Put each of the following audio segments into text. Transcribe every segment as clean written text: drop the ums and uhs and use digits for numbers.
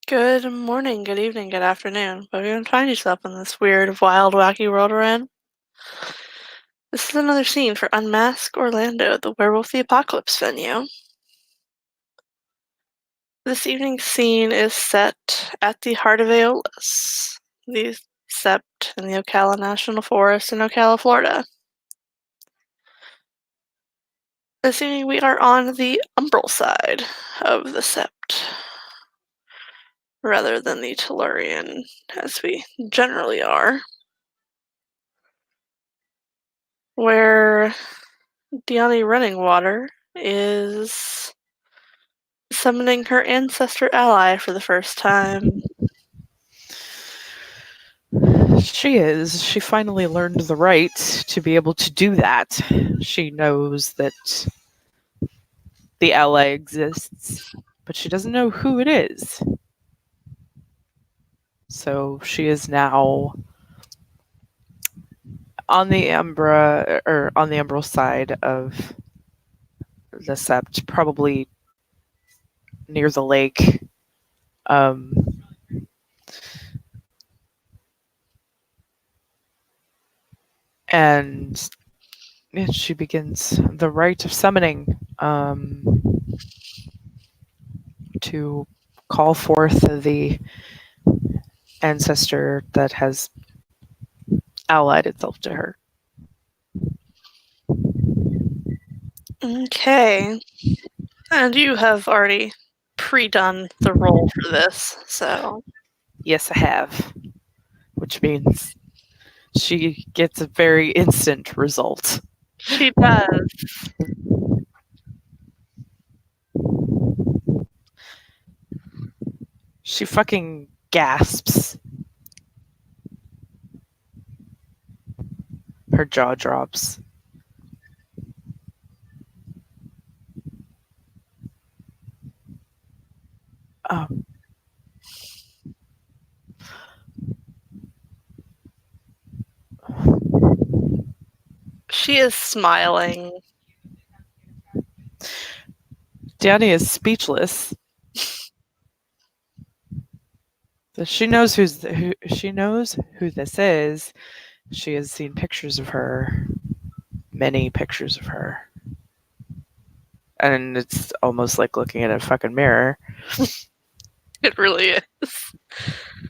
Good morning, good evening, good afternoon. Where you gonna find yourself in this weird, wild, wacky world we're in? This is another scene for Unmask Orlando, the Werewolf the Apocalypse venue. This evening's scene is set at the heart of Aeolus, the Sept in the Ocala National Forest in Ocala, Florida. This evening we are on the umbral side of the Sept, rather than the Tellurian, as we generally are, where Diani Running Water is summoning her ancestor ally for the first time. She is. She finally learned the right to be able to do that. She knows that the ally exists, but she doesn't know who it is. So she is now on the umbral side of the Sept, probably near the lake. And she begins the rite of summoning to call forth the ancestor that has allied itself to her. Okay. And you have already pre-done the roll for this, so. Yes, I have. Which means she gets a very instant result. She does. She fucking gasps. Her jaw drops. Um, She is smiling. Danny is speechless. She knows who this is. She has seen pictures of her, many pictures of her, and it's almost like looking at a fucking mirror. It really is.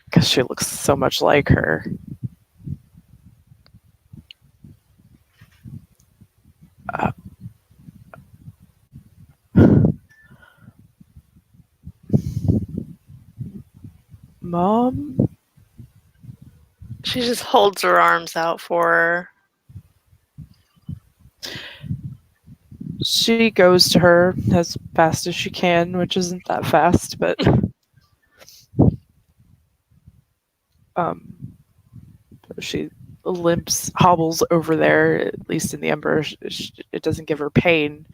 Because she looks so much like her. Mom? She just holds her arms out for her. She goes to her as fast as she can, which isn't that fast, but she hobbles over there, at least in the Ember. It doesn't give her pain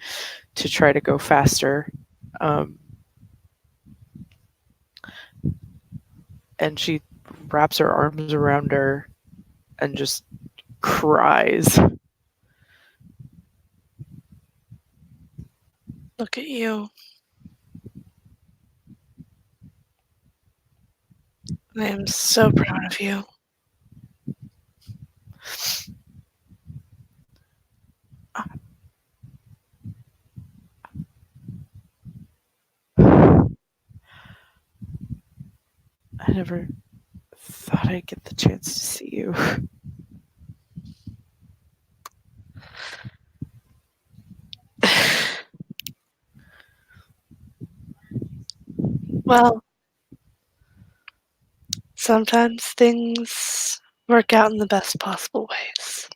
to try to go faster. And she wraps her arms around her and just cries. Look at you. I am so proud of you. I never thought I'd get the chance to see you. Well, sometimes things work out in the best possible ways.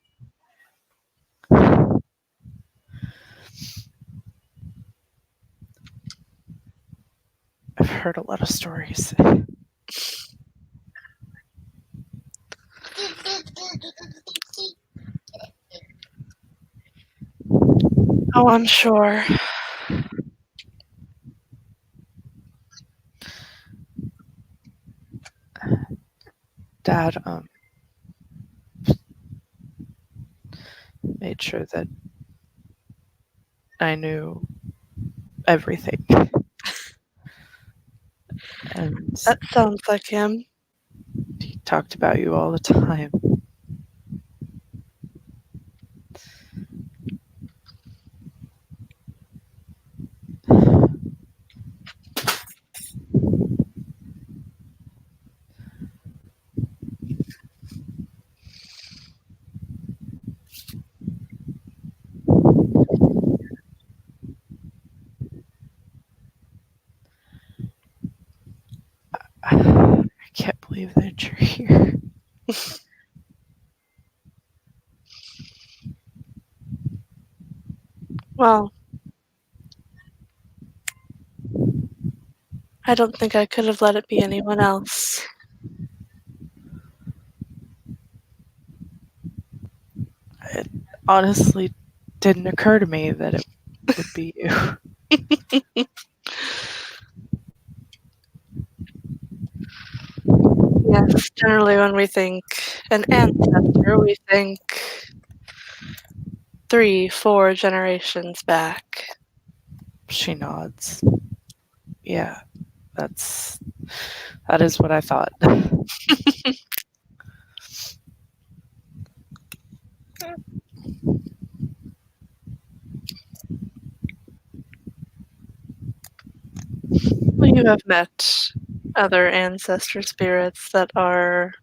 I've heard a lot of stories. Oh, I'm sure. Dad, made sure that I knew everything. And That sounds like him. he talked about you all the time. I can't believe that you're here. Well, I don't think I could have let it be anyone else. It honestly didn't occur to me that it would be you. Yes, generally when we think an ancestor, we think 3, 4 generations back. She nods. Yeah, that is what I thought. Well, you have met other ancestor spirits that are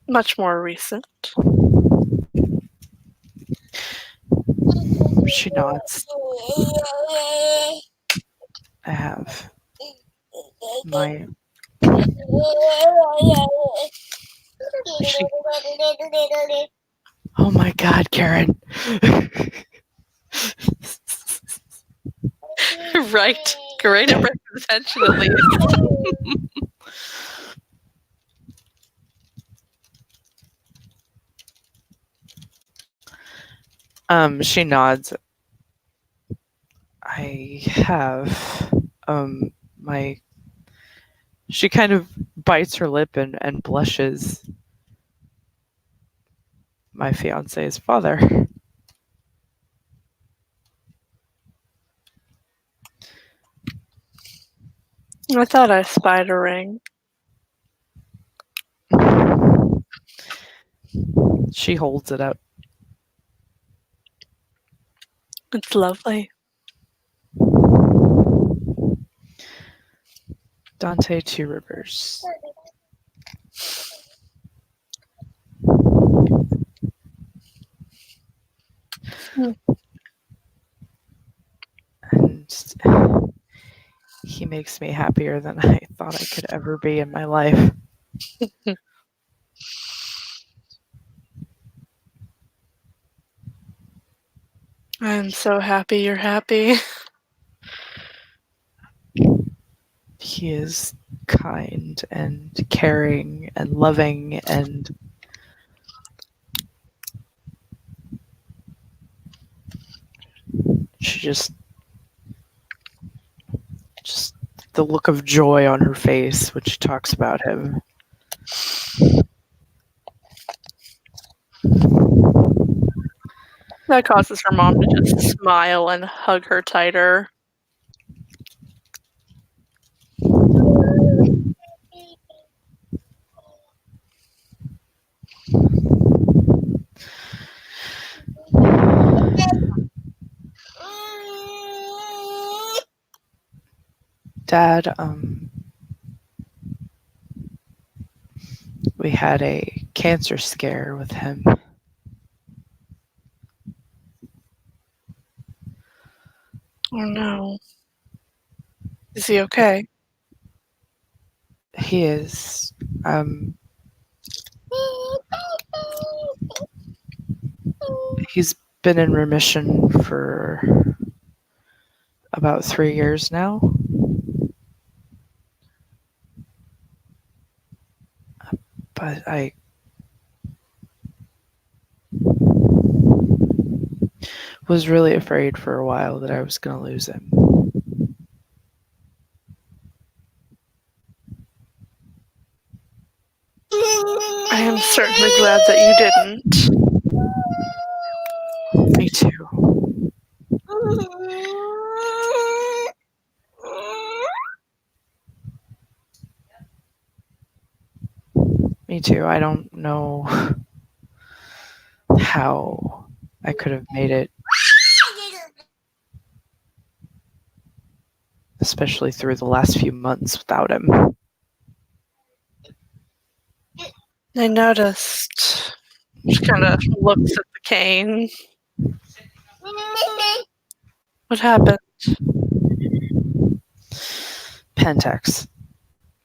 much more recent. She nods. I have my. She, oh my god, Karen. Right. Great representation, at least. She nods. I have my. She kind of bites her lip and blushes. My fiance's father. I thought I spied a ring. She holds it up. It's lovely. Dante Two Rivers. Hmm. And he makes me happier than I thought I could ever be in my life. I'm so happy you're happy. He is kind and caring and loving and she just the look of joy on her face when she talks about him. That causes her mom to just smile and hug her tighter. Dad, we had a cancer scare with him. Oh no. Is he okay? He is he's been in remission for about 3 years now. But I was really afraid for a while that I was going to lose him. I am certainly glad that you didn't. Me too. Me too. I don't know how I could have made it, especially through the last few months without him. I noticed. She kind of looks at the cane. What happened? Pentex.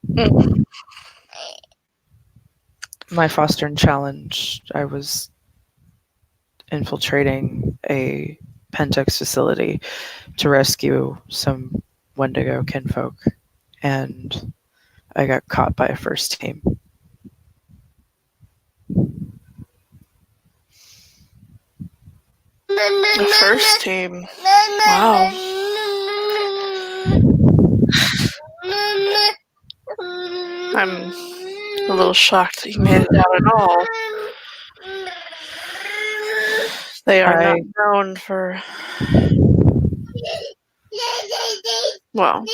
Mm. My fostering challenge, I was infiltrating a Pentex facility to rescue some Wendigo kinfolk, and I got caught by a first team. The first team. Wow. I'm a little shocked that you made it out at all. They are not I known for. Well,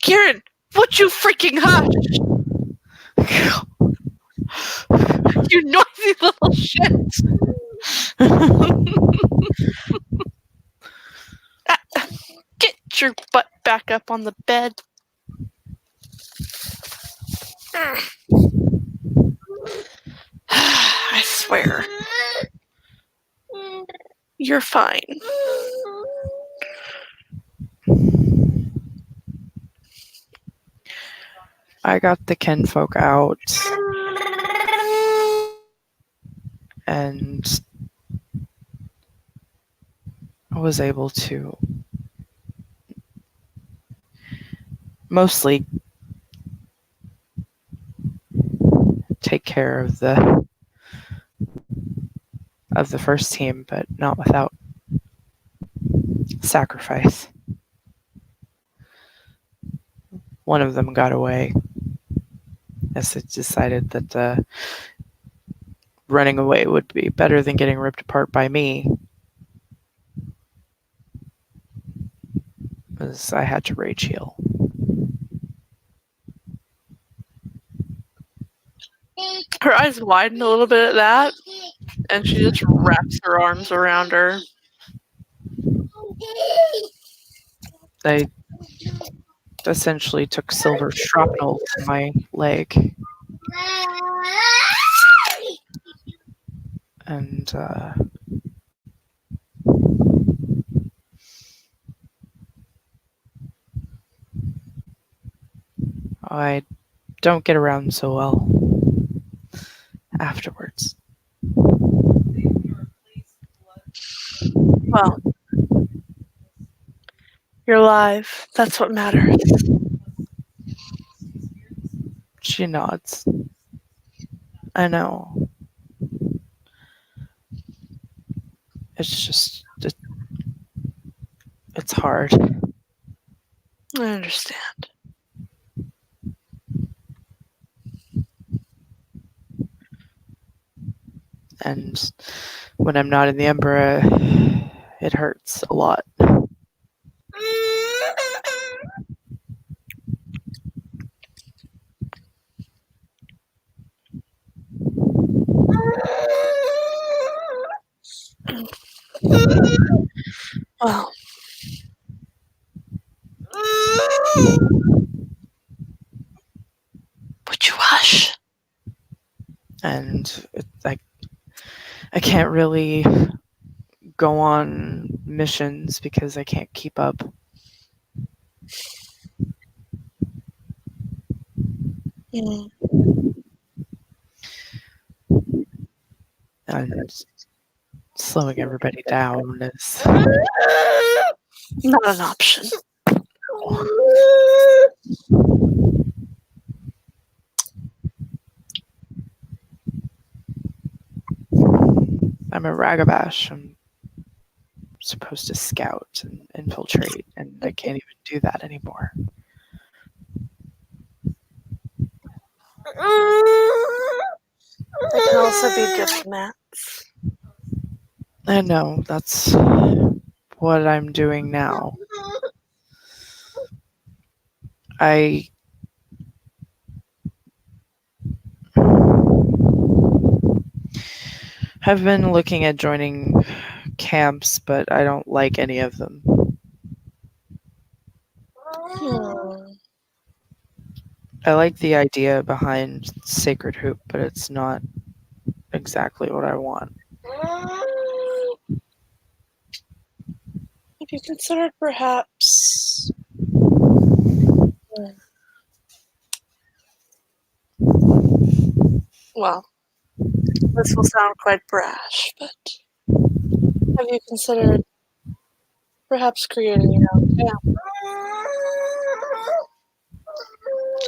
Kieran, would you freaking hush? You noisy little shit. Get your butt back up on the bed. I swear. You're fine. I got the kinfolk out and I was able to mostly take care of the first team, but not without sacrifice. One of them got away as it decided that running away would be better than getting ripped apart by me, as I had to rage heal. Her eyes widen a little bit at that, and she just wraps her arms around her. They essentially took silver shrapnel to my leg, and I don't get around so well afterwards. Well, you're alive. That's what matters. She nods. I know. It's just, it's hard. I understand. And when I'm not in the Emperor, it hurts a lot. Well, would you hush? And I can't really go on missions because I can't keep up. Mm. And slowing everybody down is Not an option. I'm a ragabash. I'm supposed to scout and infiltrate, and I can't even do that anymore. They can also be diplomats. I know, that's what I'm doing now. I have been looking at joining camps, but I don't like any of them. Hmm. I like the idea behind Sacred Hoop, but it's not exactly what I want. Have you considered perhaps... Well, this will sound quite brash, but have you considered perhaps creating your own camp?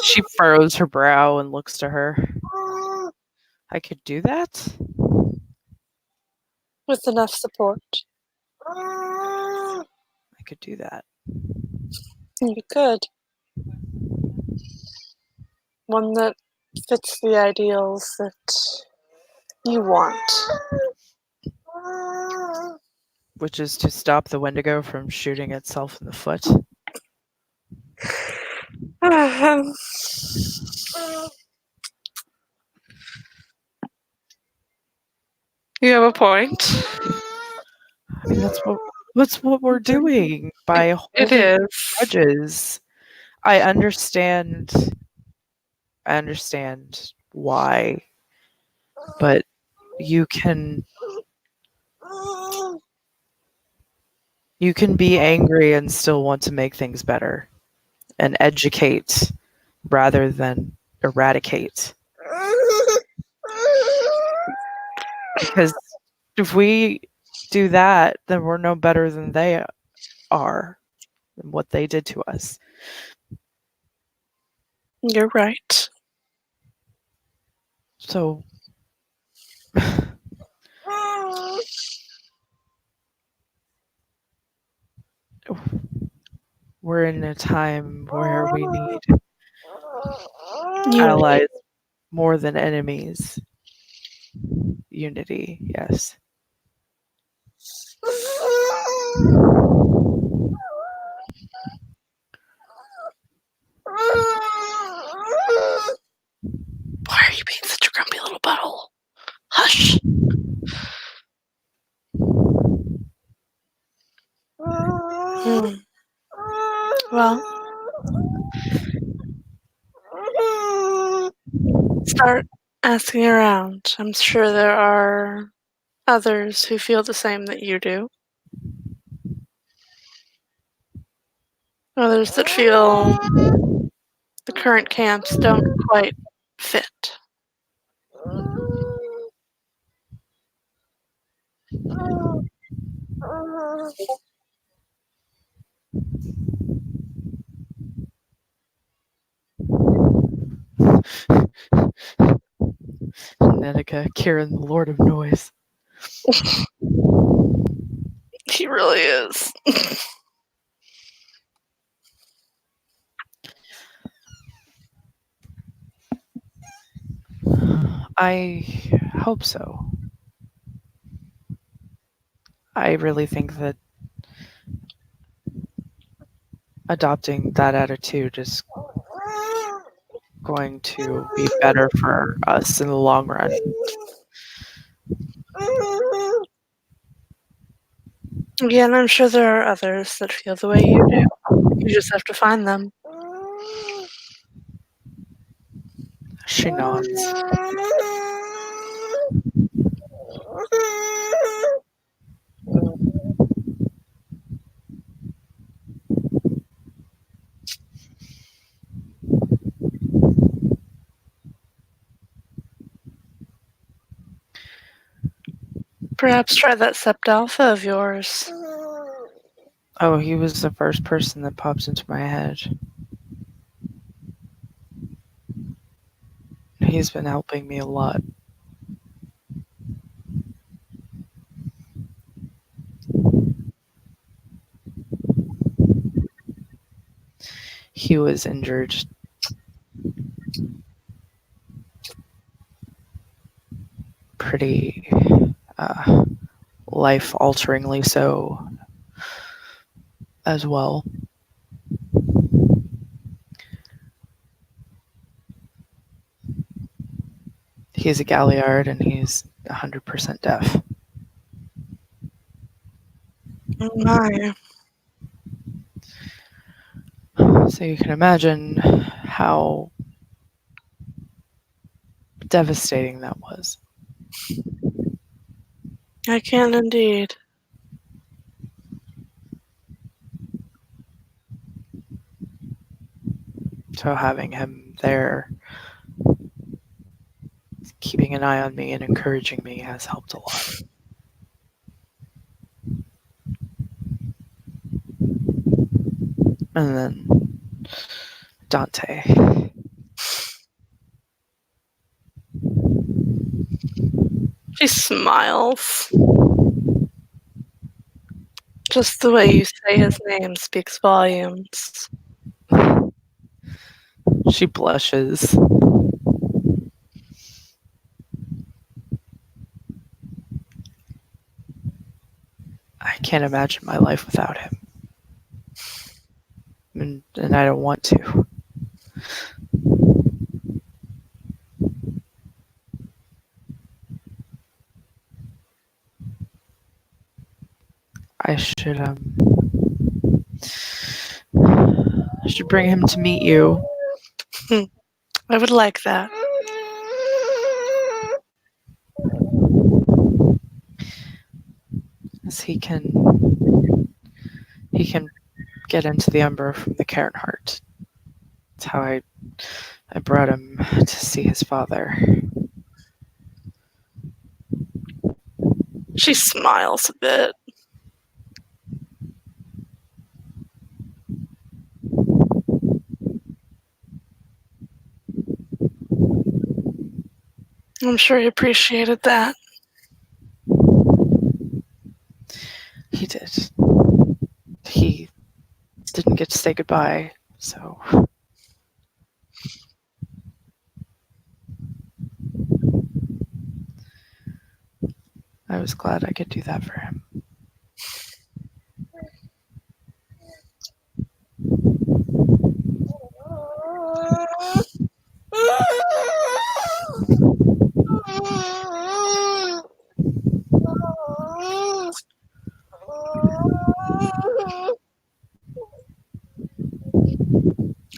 She furrows her brow and looks to her. I could do that? With enough support? I could do that. You could. One that fits the ideals that you want. Which is to stop the Wendigo from shooting itself in the foot. You have a point. I mean, that's what we're doing by It holding is. grudges. I understand. I understand why, but you can be angry and still want to make things better and educate rather than eradicate. Because if we do that, then we're no better than they are, than what they did to us. You're right. So we're in a time where we need Unity. allies more than enemies. Unity, yes. Why are you being such a grumpy little butthole? Hush. Well, start asking around. I'm sure there are others who feel the same that you do. Others that feel the current camps don't quite fit. Nenica, Kieran, the Lord of Noise. He really is. I hope so. I really think that adopting that attitude is going to be better for us in the long run. Again, I'm sure there are others that feel the way you do. You just have to find them. She nods. Perhaps try that Sept Alpha of yours. Oh, he was the first person that pops into my head. He's been helping me a lot. He was injured. pretty life alteringly so as well. He's a Galliard and he's 100% deaf. Oh my. So you can imagine how devastating that was. I can indeed. So having him there, keeping an eye on me and encouraging me has helped a lot. And then Dante. She smiles. Just the way you say his name speaks volumes. She blushes. I can't imagine my life without him. And I don't want to. I should bring him to meet you. I would like that. As he can get into the Umber from the Cairn Heart. That's how I brought him to see his father. She smiles a bit. I'm sure he appreciated that. He did. He didn't get to say goodbye, so I was glad I could do that for him.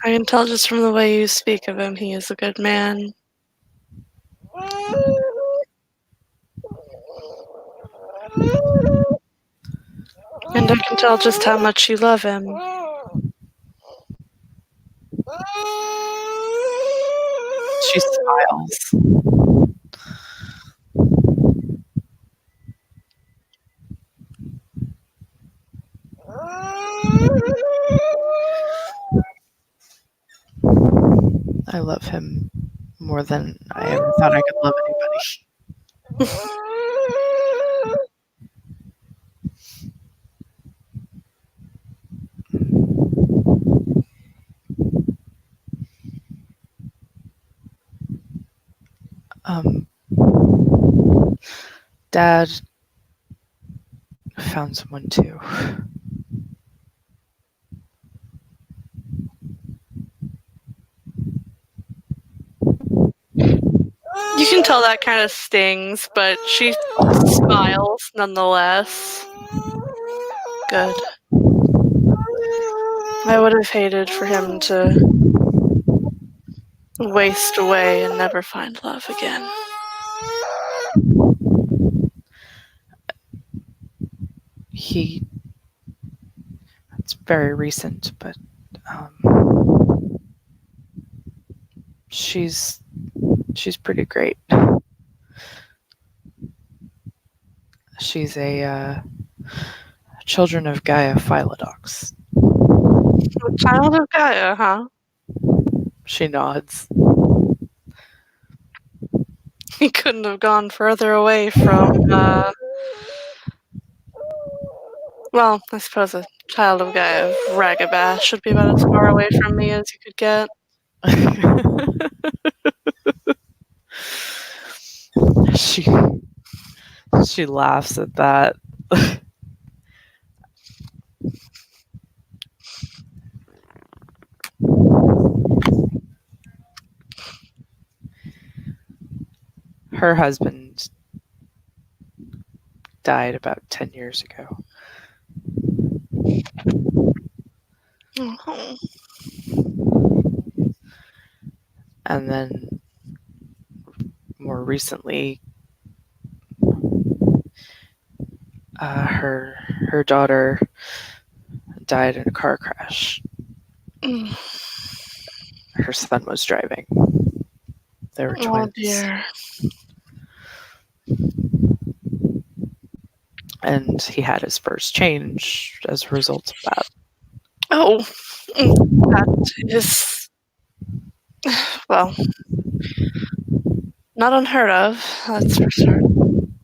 I can tell just from the way you speak of him, he is a good man. And I can tell just how much you love him. She smiles. I love him more than I ever thought I could love anybody. Dad found someone too. You can tell that kind of stings, but she smiles nonetheless. Good. I would have hated for him to waste away and never find love again. It's very recent, but she's pretty great. She's a Children of Gaia Philodox. A child of Gaia, huh? She nods. He couldn't have gone further away from, well, I suppose a child of Gaia of Ragabash should be about as far away from me as you could get. she She laughs at that. Her husband died about 10 years ago. Oh. And then more recently, her daughter died in a car crash. Mm. Her son was driving. They were Oh twins. dear. And he had his first change as a result of that. Oh, that is, well, not unheard of, that's for certain.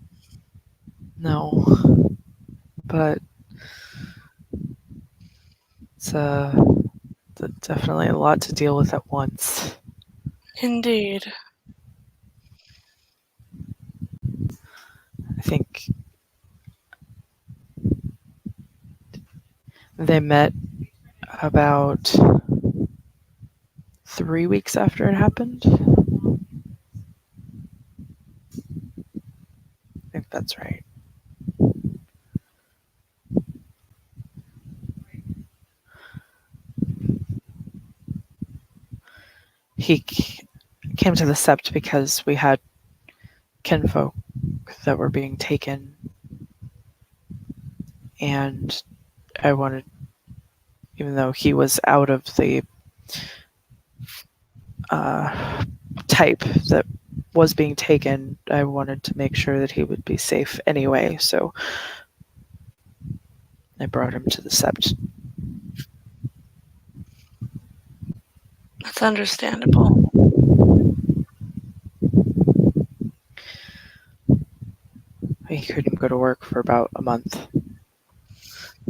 No, but it's definitely a lot to deal with at once. Indeed. I think they met about 3 weeks after it happened. I think that's right. He came to the sept because we had kinfolk that were being taken, and I wanted, even though he was out of the type that was being taken, I wanted to make sure that he would be safe anyway, so I brought him to the sept. That's understandable. He couldn't go to work for about a month,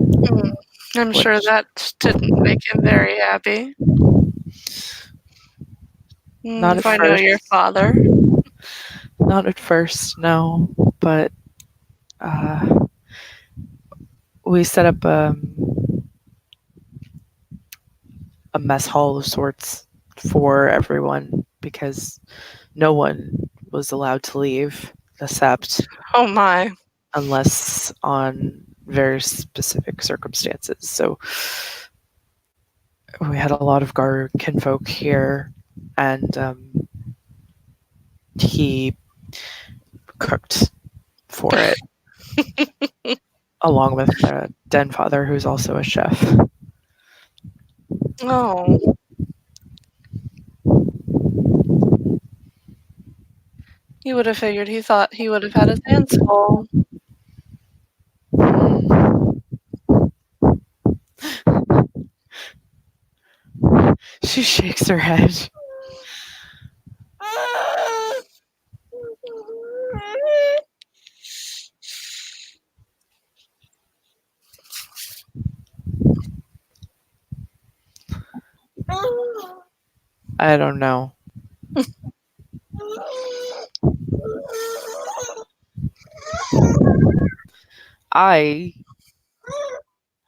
Mm. I'm sure which that didn't make him very happy. not at If I know your first. father. Not at first, no, but we set up a mess hall of sorts for everyone because no one was allowed to leave the sept Oh my. unless on very specific circumstances. So we had a lot of Gar kinfolk here, and he cooked for it along with den father, who's also a chef. Oh, you would have figured he thought he would have had his hands full. She shakes her head. I don't know. I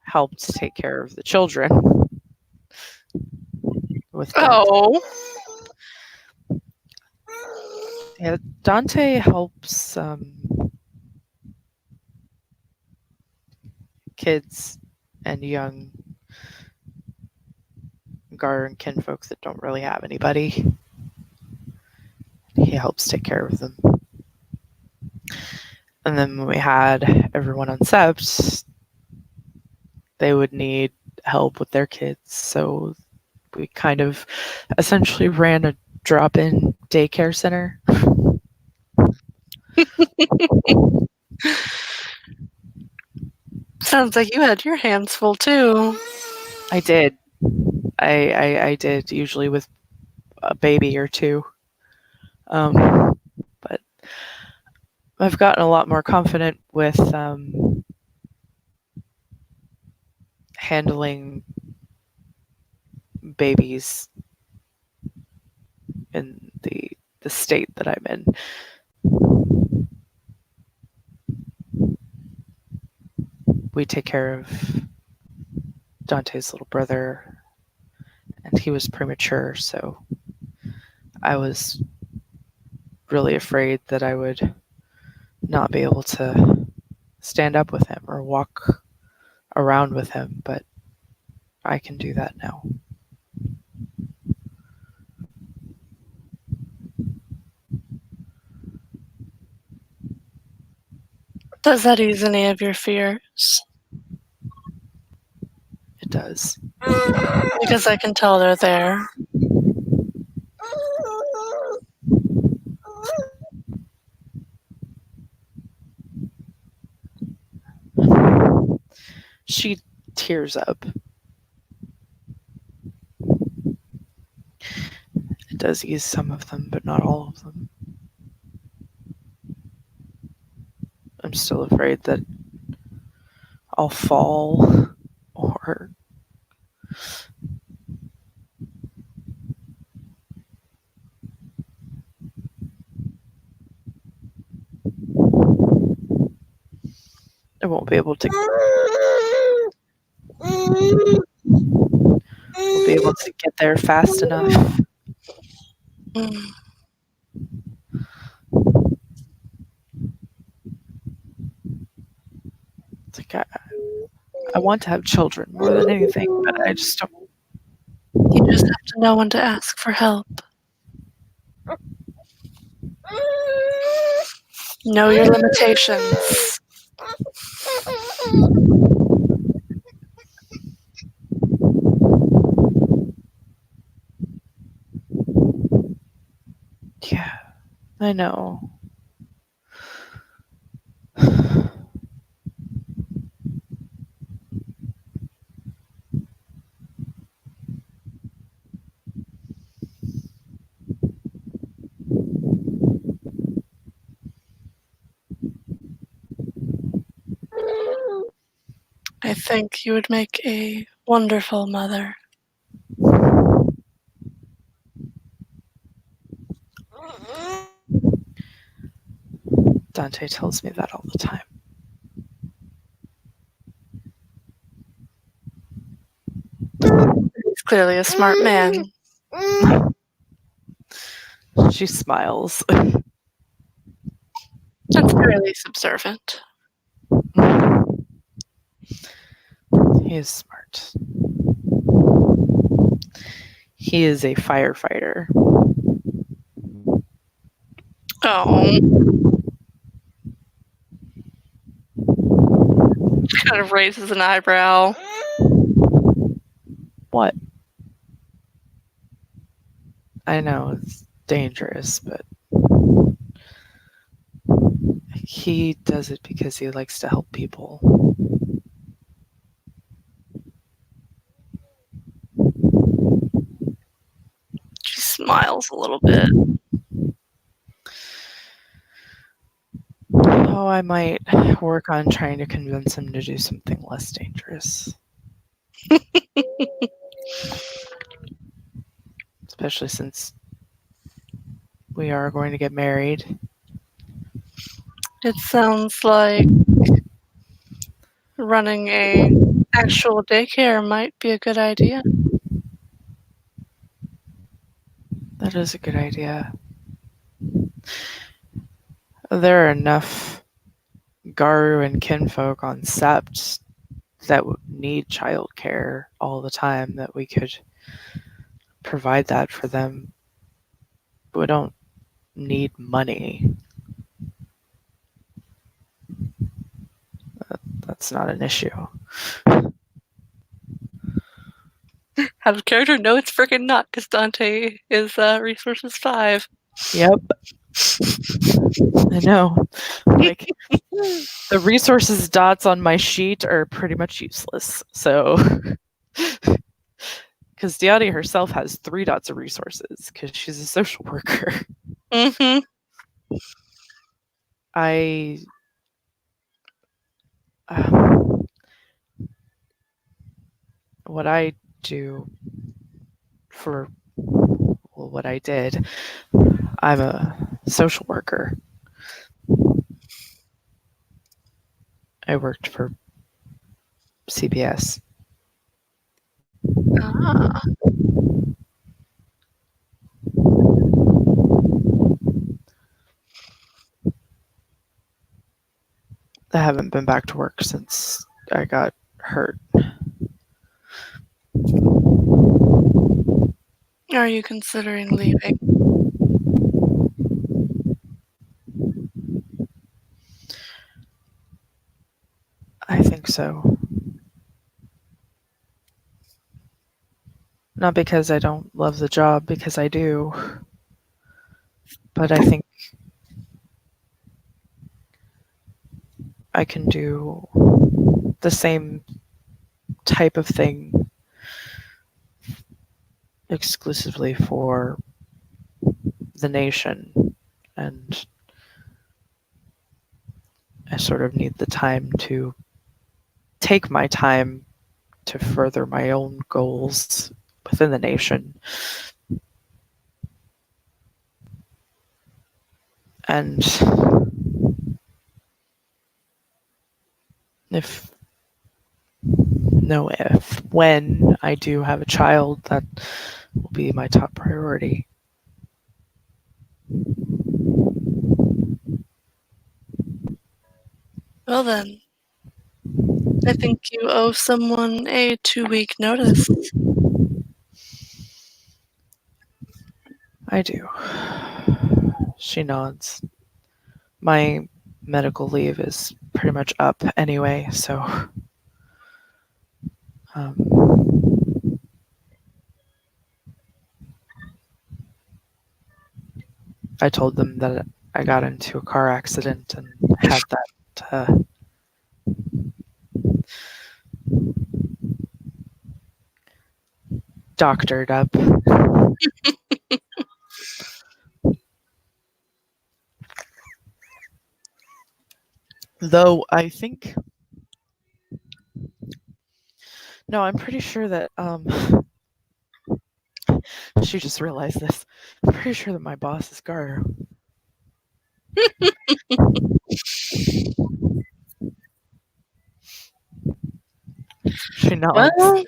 helped take care of the children with Dante. Oh. Yeah, Dante helps kids and young Gar and kinfolk that don't really have anybody. He helps take care of them. And then when we had everyone on sept, they would need help with their kids. So we kind of essentially ran a drop-in daycare center. Sounds like you had your hands full too. I did. I did, usually with a baby or two. But I've gotten a lot more confident with handling babies in the state that I'm in. we take care of Dante's little brother, and he was premature, so I was really afraid that I would not be able to stand up with him or walk around with him, but I can do that now. Does that ease any of your fears? It does. Because I can tell they're there. She tears up. It does ease some of them, but not all of them. I'm still afraid that I'll fall or I won't be able to get there fast enough. Mm. It's like I want to have children more than anything, but I just don't. You just have to know when to ask for help. Know your limitations. Yeah, I know. I think you would make a wonderful mother. Dante tells me that all the time. He's clearly a smart man. She smiles. And fairly subservient. He is smart. He is a firefighter. Oh. Kind of raises an eyebrow. What? I know it's dangerous, but he does it because he likes to help people. She smiles a little bit. Oh, I might work on trying to convince him to do something less dangerous. Especially since we are going to get married. It sounds like running a actual daycare might be a good idea. That is a good idea. There are enough Garu and kinfolk on Sept that need childcare all the time that we could provide that for them. We don't need money. That's not an issue. Out of character? No, it's freaking not, because Dante is resources 5. Yep. I know. Like, the resources dots on my sheet are pretty much useless. So, because Diadi herself has 3 dots of resources because she's a social worker. Mm-hmm. What I do for what I did, I'm a social worker. I worked for CPS. Ah, I haven't been back to work since I got hurt. are you considering leaving? I think so. Not because I don't love the job, because I do, but I think I can do the same type of thing exclusively for the nation. And I sort of need the time to take my time to further my own goals within the nation. And if no, if when I do have a child, that will be my top priority. Well then, I think you owe someone a 2-week notice. I do. She nods. My medical leave is pretty much up anyway, so um, I told them that I got into a car accident and had that doctored up. Though I think, no, I'm pretty sure that she just realized this. I'm pretty sure that my boss is Gar. She nods. Well,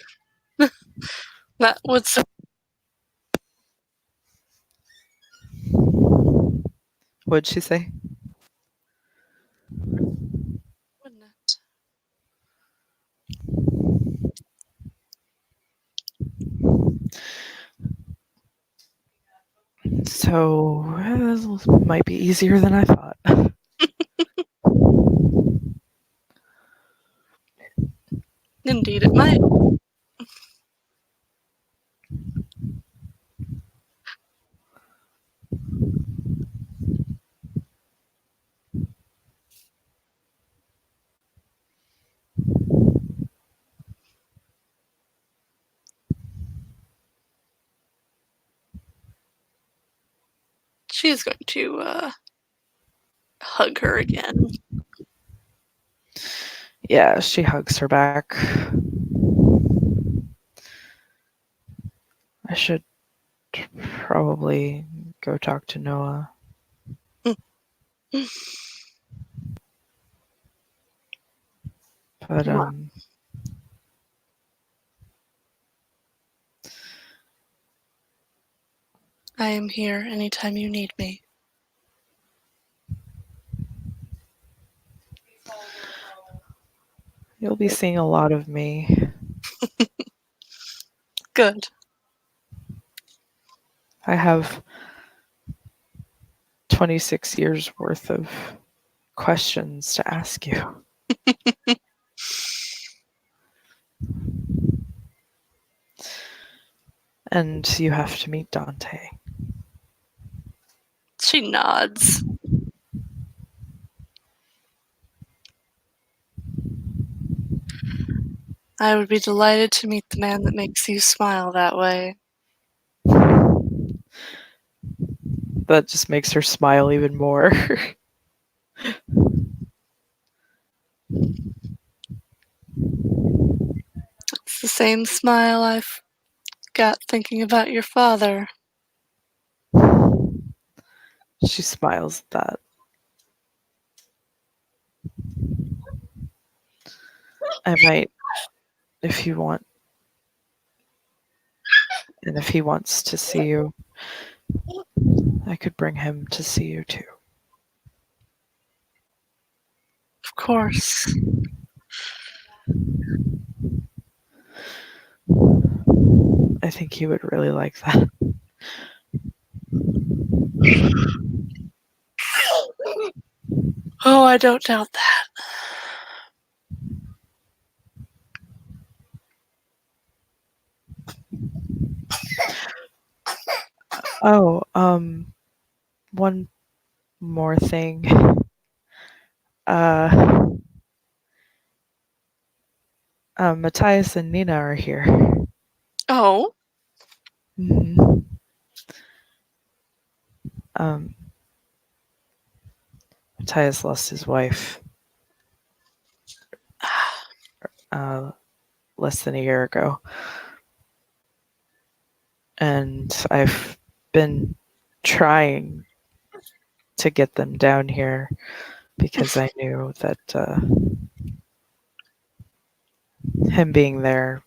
that would What'd she say? wouldn't it? So this might be easier than I thought. Indeed, it might. She's going to hug her again. Yeah, she hugs her back. I should probably go talk to Noah. But Well, I am here anytime you need me. you'll be seeing a lot of me. Good. I have 26 years worth of questions to ask you. And you have to meet Dante. She nods. I would be delighted to meet the man that makes you smile that way. That just makes her smile even more. It's the same smile I've got thinking about your father. She smiles at that. I might if you want, and if he wants to see you, I could bring him to see you too. Of course. I think he would really like that. Oh, I don't doubt that. Oh, one more thing. Uh, Matthias and Nina are here. Oh, hmm Um, Matthias lost his wife uh, less than a year ago, and I've been trying to get them down here because I knew that him being there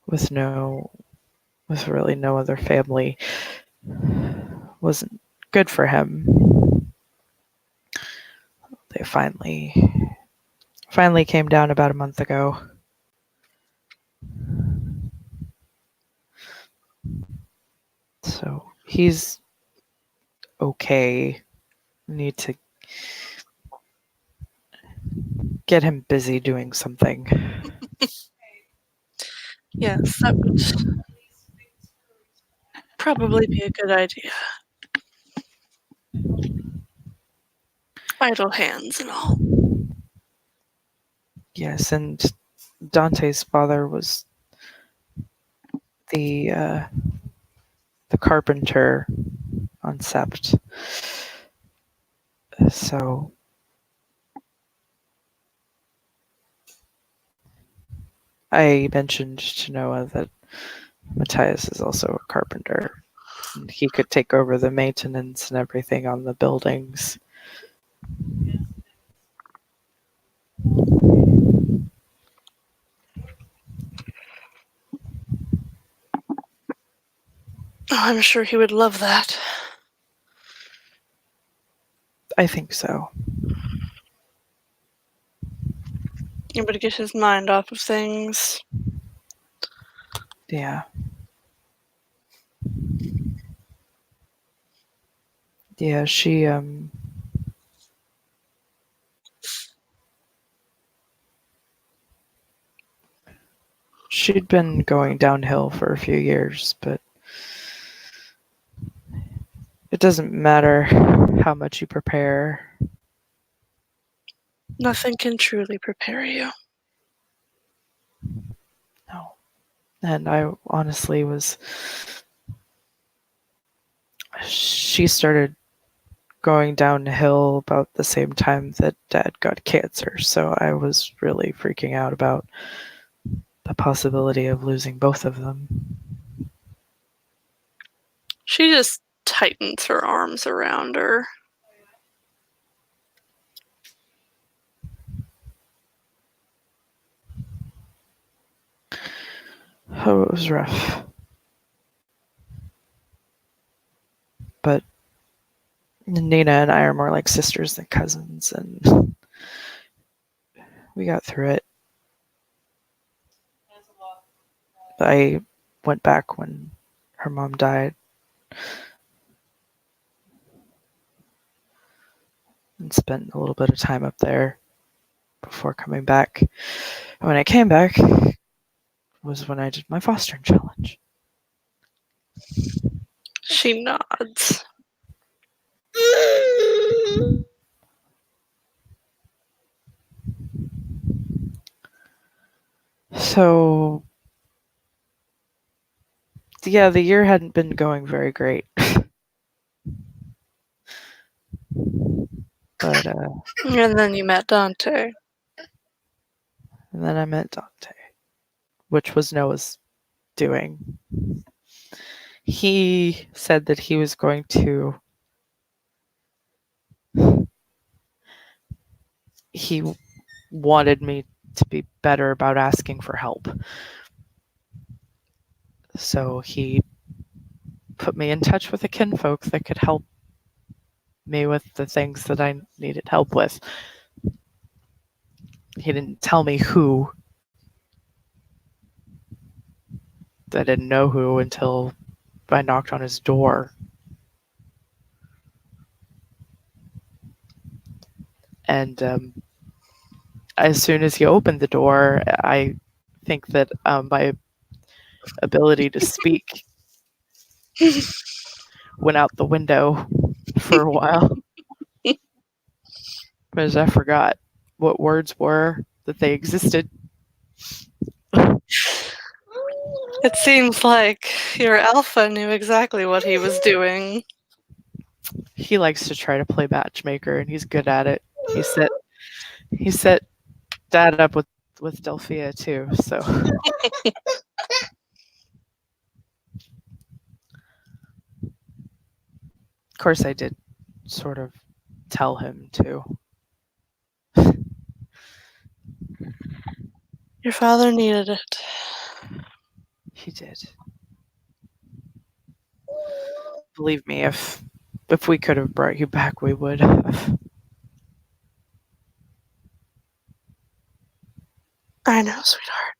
with with really no other family wasn't good for him. They finally came down about a month ago. So he's okay. Need to get him busy doing something. yes, that would probably be a good idea. Idle hands and all. Yes, and Dante's father was the uh, the carpenter on Sept. So I mentioned to Noah that Matthias is also a carpenter. And he could take over the maintenance and everything on the buildings. Oh, I'm sure he would love that. I think so. Able to get his mind off of things. Yeah. Yeah, she'd been going downhill for a few years, but it doesn't matter how much you prepare. Nothing can truly prepare you. No. And I honestly was. She started going downhill about the same time that Dad got cancer, so I was really freaking out about the possibility of losing both of them. She just tightens her arms around her. Oh, it was rough. But Nina and I are more like sisters than cousins, and we got through it. I went back when her mom died and spent a little bit of time up there before coming back. When I came back was when I did my fostering challenge. She nods. So, yeah, the year hadn't been going very great. But, And then you met Dante. and then I met Dante, which was Noah's doing. He said that he was going to, he wanted me to be better about asking for help. So he put me in touch with a kinfolk that could help me with the things that I needed help with. He didn't tell me who. I didn't know who until I knocked on his door. And as soon as he opened the door, I think that my ability to speak went out the window for a while because I forgot what words were, that they existed. It seems like your alpha knew exactly what he was doing. He likes to try to play matchmaker, and he's good at it. He set Dad up with Delphia too. So of course I did sort of tell him to. Your father needed it. He did. Believe me, if we could have brought you back, we would have. I know, sweetheart.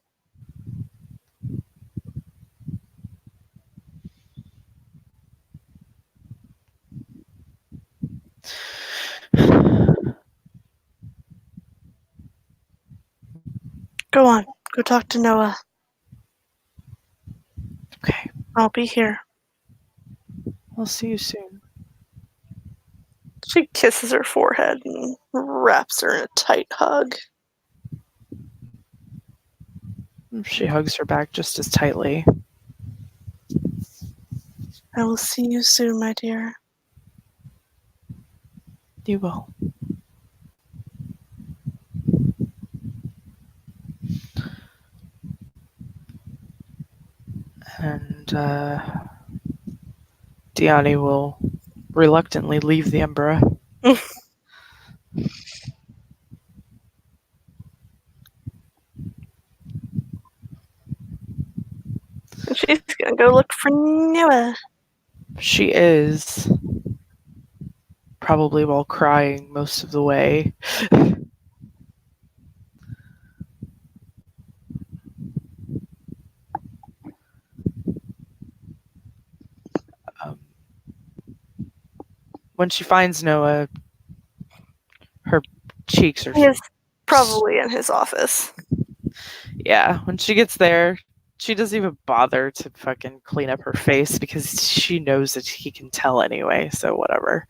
Go on. Go talk to Noah. Okay, I'll be here. I'll see you soon. She kisses her forehead and wraps her in a tight hug. She hugs her back just as tightly. I will see you soon, my dear. You will. And Diani will reluctantly leave the Umbra. And she's gonna go look for Noah. She is, probably while crying most of the way. um, when she finds Noah, her cheeks are. He is probably in his office. Yeah, when she gets there, she doesn't even bother to fucking clean up her face because she knows that he can tell anyway, so whatever.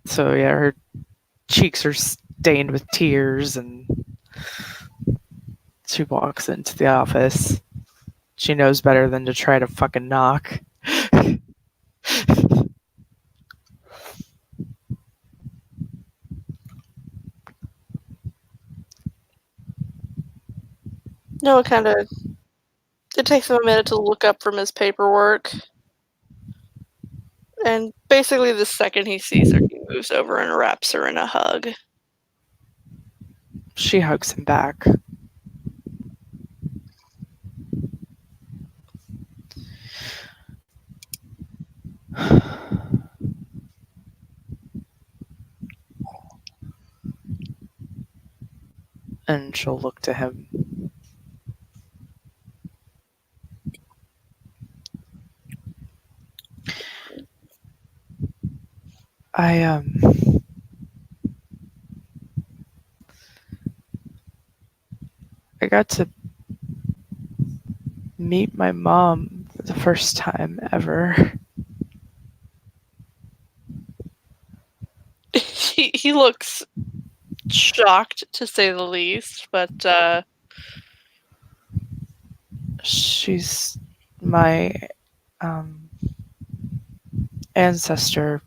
So yeah, her cheeks are stained with tears, and she walks into the office. She knows better than to try to fucking knock. Noah kind of. It takes him a minute to look up from his paperwork. And basically, the second he sees her, he moves over and wraps her in a hug. She hugs him back. And she'll look to him. I got to meet my mom for the first time ever. He looks shocked, to say the least, but She's my ancestor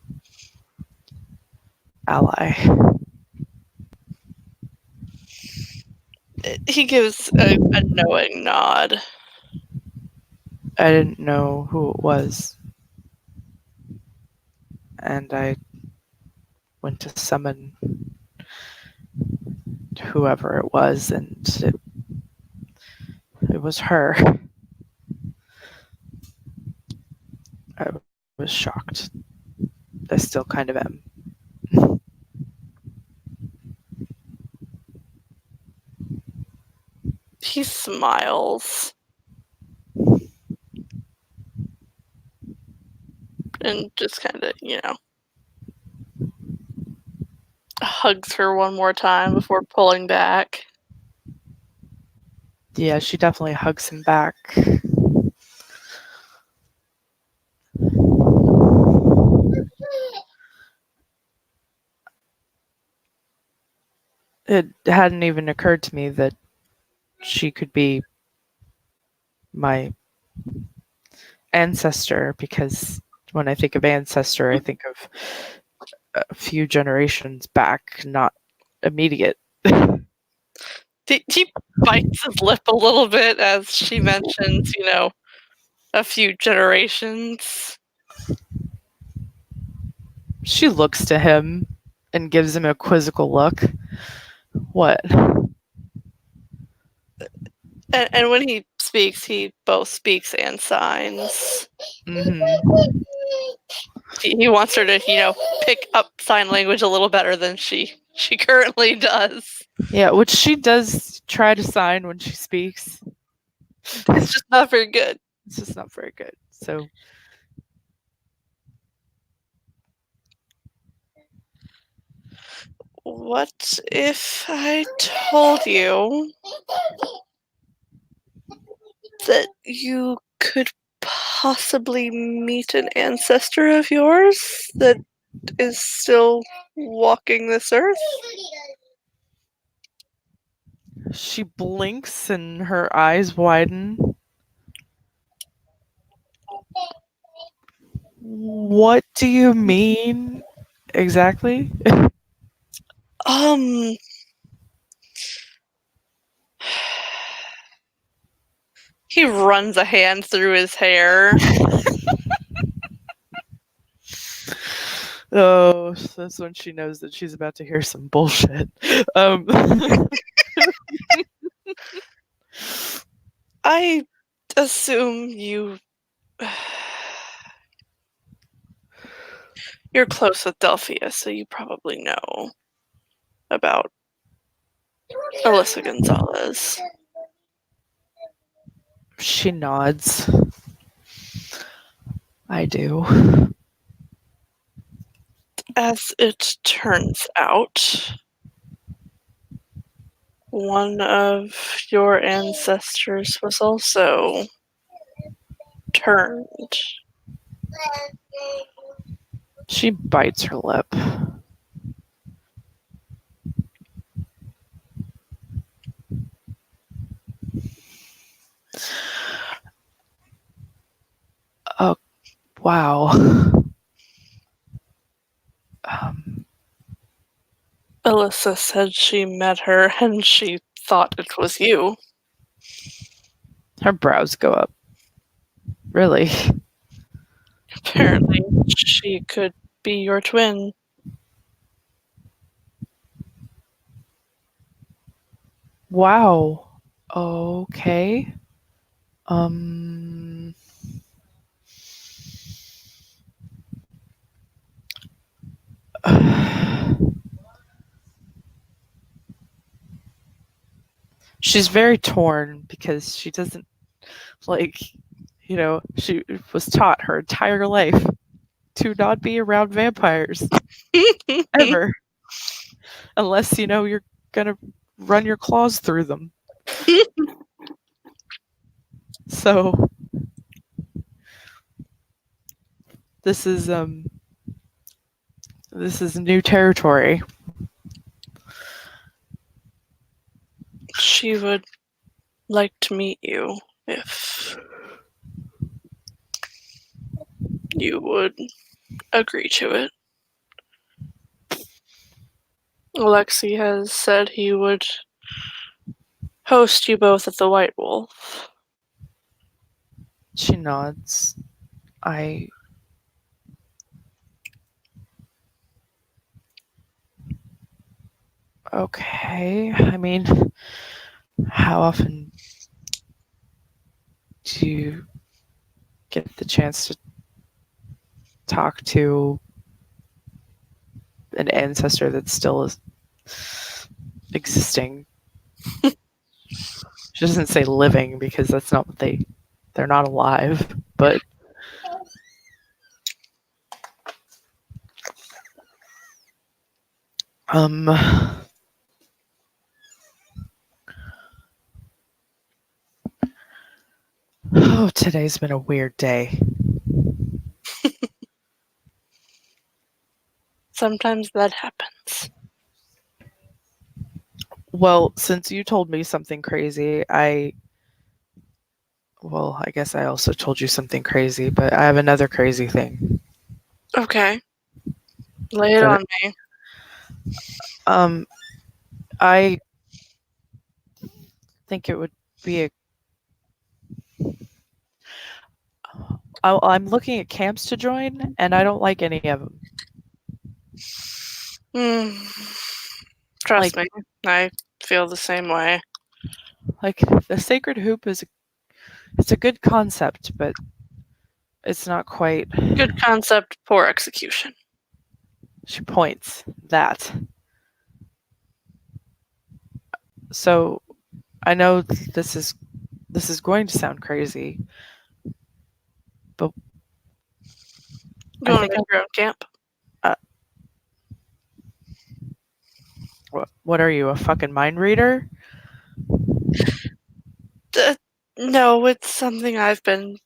ally. he gives a knowing nod. I didn't know who it was, and I went to summon whoever it was, and it was her. I was shocked. I still kind of am. He smiles and just kind of, hugs her one more time before pulling back. Yeah, she definitely hugs him back. It hadn't even occurred to me that she could be my ancestor, because when I think of ancestor, I think of a few generations back, not immediate. He bites his lip a little bit as she mentions, a few generations. She looks to him and gives him a quizzical look. What? And when he speaks, he both speaks and signs. Mm-hmm. He wants her to, pick up sign language a little better than she currently does. Yeah, which she does try to sign when she speaks. It's just not very good. It's just not very good. So What if I told you that you could possibly meet an ancestor of yours that is still walking this earth? she blinks and her eyes widen. What do you mean exactly? Um, he runs a hand through his hair. Oh, that's when she knows that she's about to hear some bullshit. I assume you're close with Delphia, so you probably know about Alyssa Gonzalez. She nods. I do. As it turns out, one of your ancestors was also turned. She bites her lip. Oh, wow. Um, Alyssa said she met her and she thought it was you. her brows go up. Really? Apparently, she could be your twin. Wow. Okay. Um. She's very torn because she doesn't like, she was taught her entire life to not be around vampires ever, unless you're gonna run your claws through them. So this is new territory. She would like to meet you if you would agree to it. Alexei has said he would host you both at the White Wolf. She nods. I Okay. I mean, how often do you get the chance to talk to an ancestor that still is existing? She doesn't say living because that's not what they're not alive, but um oh, today's been a weird day. Sometimes that happens. Well, since you told me something crazy, I guess I also told you something crazy, but I have another crazy thing. Okay. Lay it That on me. um I think it would be a I'm looking at camps to join and I don't like any of them. Hmm. Trust Like me, I feel the same way. like the sacred hoop it's a good concept, but it's not quite. Good concept, poor execution. She points that. So I know this is going to sound crazy, but You I want to think make your own camp? what are you, a fucking mind reader? Uh, no, it's something I've been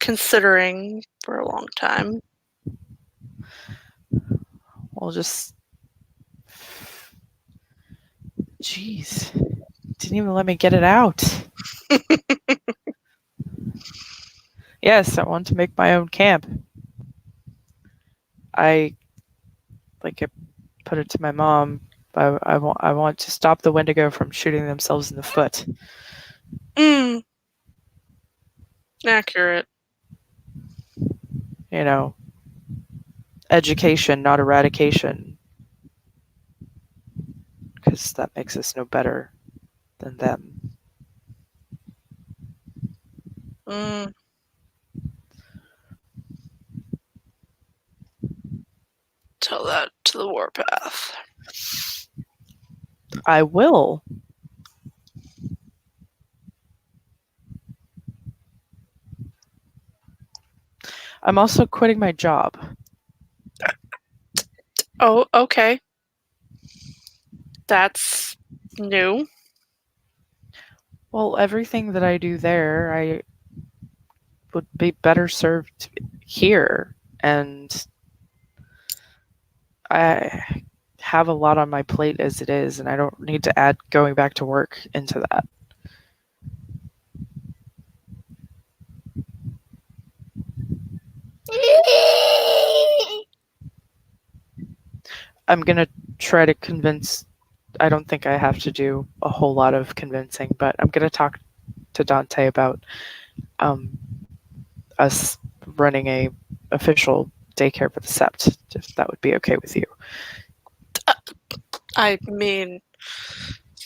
considering for a long time. Well, just jeez, didn't even let me get it out. Yes, I want to make my own camp. I I put it to my mom. I want to stop the Wendigo from shooting themselves in the foot. Mm, accurate. You know, education, not eradication, because that makes us no better than them. Mm, tell that to the warpath. I will. I'm also quitting my job. Oh, okay. That's new. Well, everything that I do there, I would be better served here. And I have a lot on my plate as it is, and I don't need to add going back to work into that. I'm going to try to convince. I don't think I have to do a whole lot of convincing, but I'm going to talk to Dante about um, us running a official daycare for the Sept, if that would be okay with you. I mean,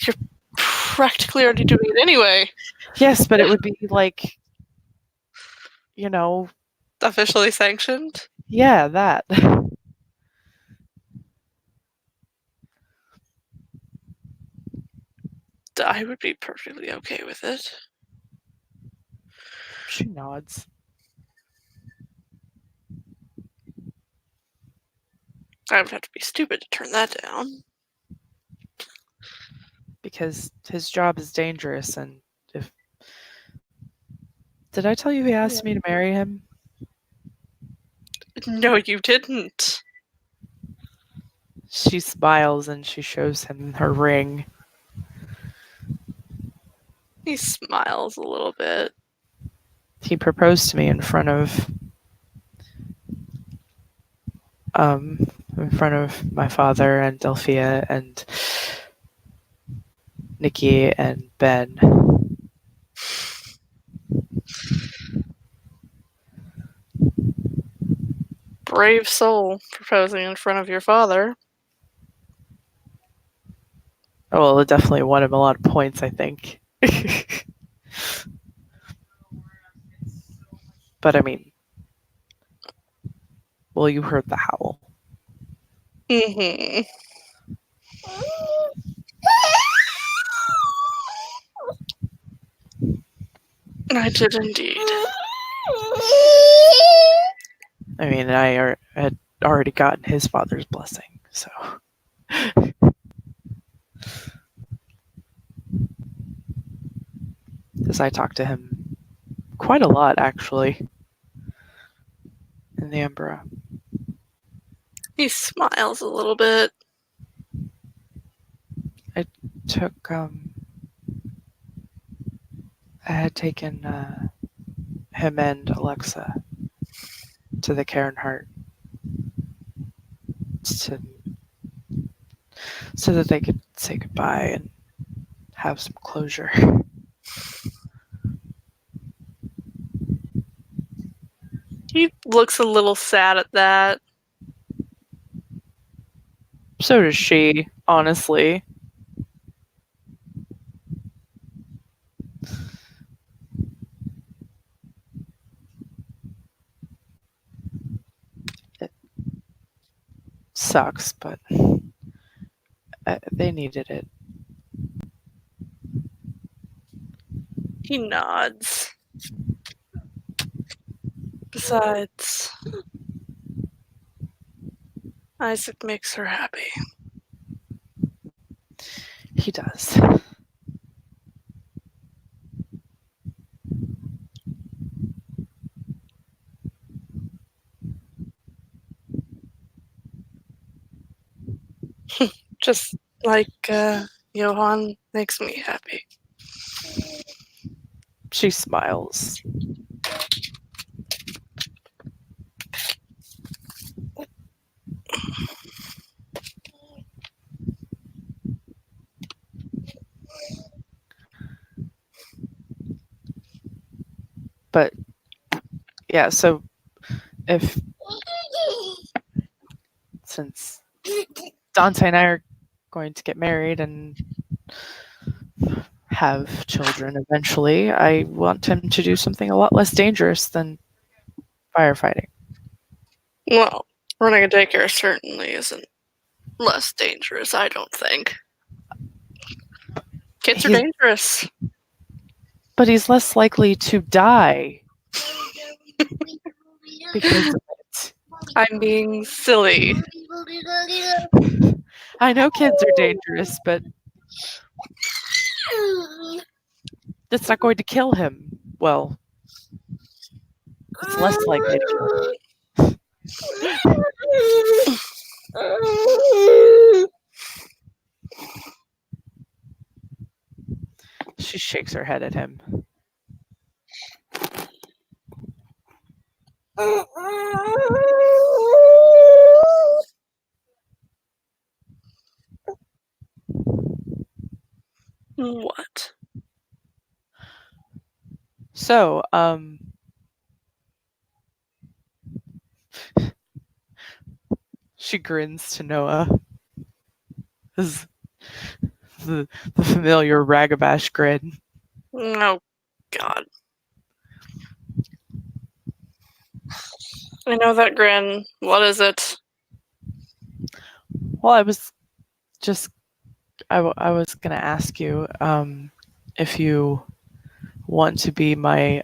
you're practically already doing it anyway. Yes, but it would be like, you know, Officially sanctioned. yeah, that. I would be perfectly okay with it. She nods. I would have to be stupid to turn that down. Because his job is dangerous, and if did I tell you he asked me to marry him? No, you didn't. She smiles and she shows him her ring. He smiles a little bit. He proposed to me um in front of my father and Delphia and Nikki and Ben. Brave soul proposing in front of your father. Oh, well, it definitely won him a lot of points, I think. But I mean, well, you heard the howl. Mm-hmm. I did indeed. I mean, had already gotten his father's blessing, so. Because I talked to him quite a lot, actually, in the Umbra. He smiles a little bit. Took, I had taken him and Alexa to the Karen Heart to, so that they could say goodbye and have some closure. He looks a little sad at that. So does she, honestly. It sucks, but they needed it. He nods. Besides, Isaac makes her happy. He does. Just like Johann makes me happy. She smiles. But yeah, so if since Dante and I are going to get married and have children eventually, I want him to do something a lot less dangerous than firefighting. Well, running a daycare certainly isn't less dangerous, I don't think. Kids are dangerous. But he's less likely to die because of it. I'm being silly. I know kids are dangerous, but it's not going to kill him. Well, it's less likely to kill him. She shakes her head at him. What? So, she grins to Noah. This is the familiar Ragabash grin. Oh, God. I know that grin. What is it? Well, I was just, I was going to ask you if you want to be my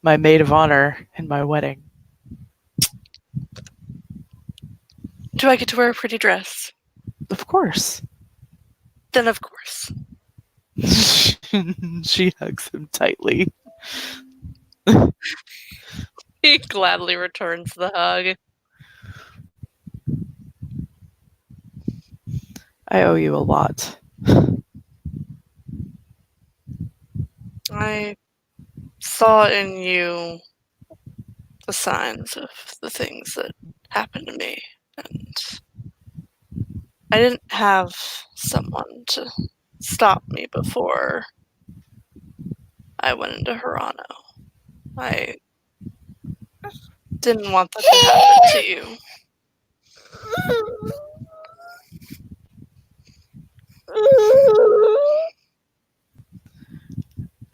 my maid of honor in my wedding. Do I get to wear a pretty dress? Of course. Then of course. She hugs him tightly. He gladly returns the hug. I owe you a lot. I saw in you the signs of the things that happened to me, and I didn't have someone to stop me before I went into Hirano. I didn't want that to happen to you.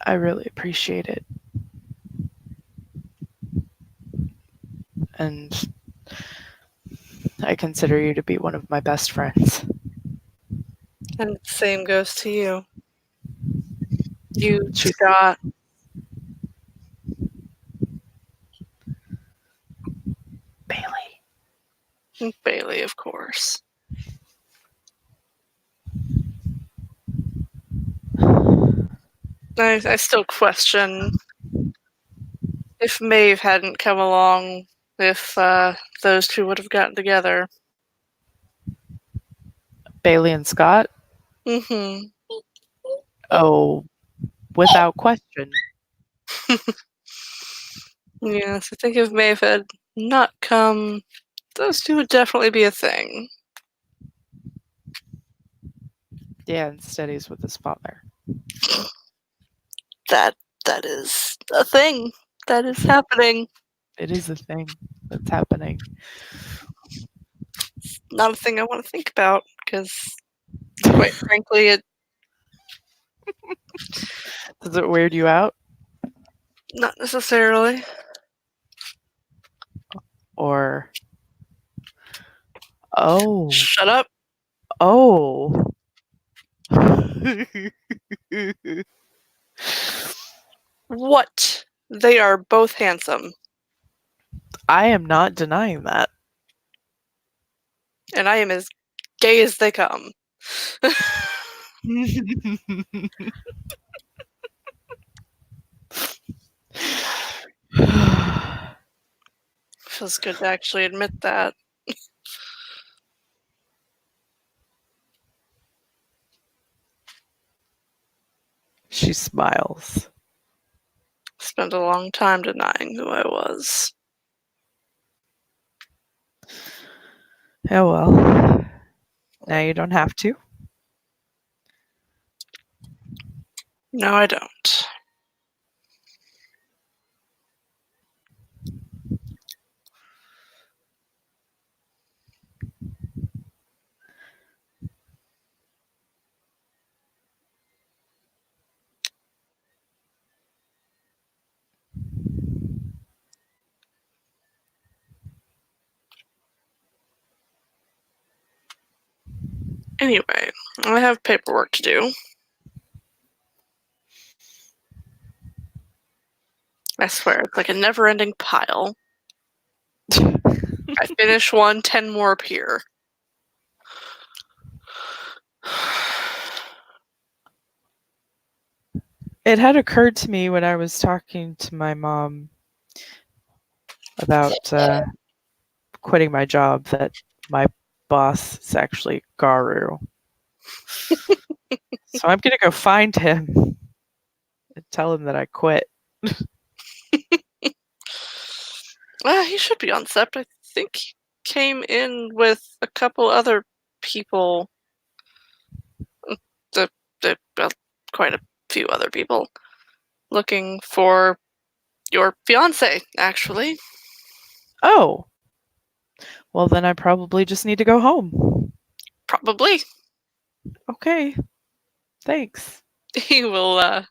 I really appreciate it. And I consider you to be one of my best friends. And the same goes to you. You, She's Scott, Bailey. and Bailey, of course. I still question if Maeve hadn't come along, if those two would have gotten together. Bailey and Scott? Mm-hmm. Oh, without question. Yes, I think if Maeve had not come, those two would definitely be a thing. Yeah, instead he's with his father. That is a thing. That is happening. It is a thing that's happening. Not a thing I want to think about, because quite frankly, it Does it weird you out? not necessarily. Or oh. Shut up. Oh. What? They are both handsome, I am not denying that. and I am as gay as they come. Feels good to actually admit that. She smiles. Spent a long time denying who I was. Oh well. Now you don't have to. No, I don't. Anyway, I have paperwork to do. I swear, it's like a never-ending pile. I finish one, 10 more appear. It had occurred to me when I was talking to my mom about quitting my job that my boss is actually Garu. So I'm gonna go find him and tell him that I quit. He should be on Sept. I think he came in with a couple other people. Quite a few other people. Looking for your fiance, actually. Oh. Well, then I probably just need to go home. Probably. Okay. Thanks. He will